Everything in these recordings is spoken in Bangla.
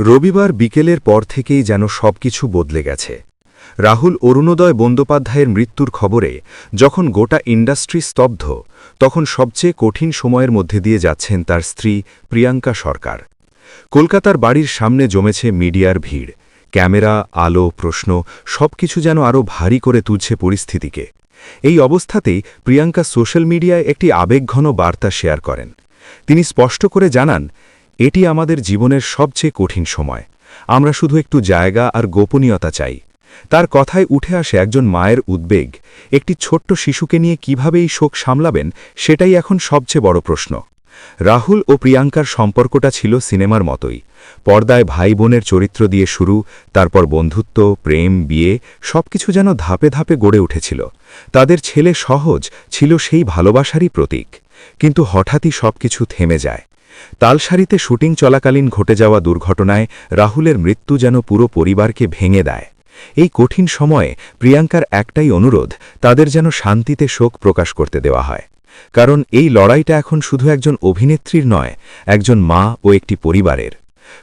রবিবার বিকেলের পর থেকেই যেন সবকিছু বদলে গেছে। রাহুল অরুণোদয় বন্দ্যোপাধ্যায়ের মৃত্যুর খবরে যখন গোটা ইন্ডাস্ট্রি স্তব্ধ, তখন সবচেয়ে কঠিন সময়ের মধ্যে দিয়ে যাচ্ছেন তার স্ত্রী প্রিয়াঙ্কা সরকার। কলকাতার বাড়ির সামনে জমেছে মিডিয়ার ভিড়। ক্যামেরা, আলো, প্রশ্ন সবকিছু যেন আরও ভারী করে তুলছে পরিস্থিতিকে। এই অবস্থাতেই প্রিয়াঙ্কা সোশ্যাল মিডিয়ায় একটি আবেগঘন বার্তা শেয়ার করেন। তিনি স্পষ্ট করে জানান, এটি আমাদের জীবনের সবচেয়ে কঠিন সময়। আমরা শুধু একটু জায়গা আর গোপনীয়তা চাই। তার কথায় উঠে আসে একজন মায়ের উদ্বেগ। একটি ছোট্ট শিশুকে নিয়ে কিভাবে এই শোক সামলাবেন, সেটাই এখন সবচেয়ে বড় প্রশ্ন। রাহুল ও প্রিয়াঙ্কার সম্পর্কটা ছিল সিনেমার মতোই। পর্দায় ভাই বোনের চরিত্র দিয়ে শুরু, তারপর বন্ধুত্ব, প্রেম, বিয়ে সবকিছু যেন ধাপে ধাপে গড়ে উঠেছিল। তাদের ছেলে সহজ ছিল সেই ভালোবাসারই প্রতীক। কিন্তু হঠাৎই সবকিছু থেমে যায়। তালসারিতে শুটিং চলাকালীন ঘটে যাওয়া দুর্ঘটনায় রাহুলের মৃত্যু যেন পুরো পরিবারকে ভেঙে দেয়। এই কঠিন সময়ে প্রিয়াঙ্কার একটাই অনুরোধ, তাদের যেন শান্তিতে শোক প্রকাশ করতে দেওয়া হয়। কারণ এই লড়াইটা এখন শুধু একজন অভিনেত্রীর নয়, একজন মা ও একটি পরিবারের।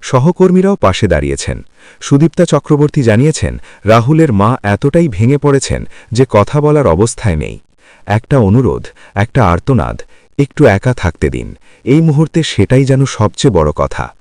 সহকর্মীরাও পাশে দাঁড়িয়েছেন। সুদীপ্তা চক্রবর্তী জানিয়েছেন, রাহুলের মা এতটাই ভেঙে পড়েছেন যে কথা বলার অবস্থায় নেই। একটা অনুরোধ, একটা আর্তনাদ, একটু একা থাকতে দিন। এই মুহূর্তে সেটাই যেন সবচেয়ে বড় কথা।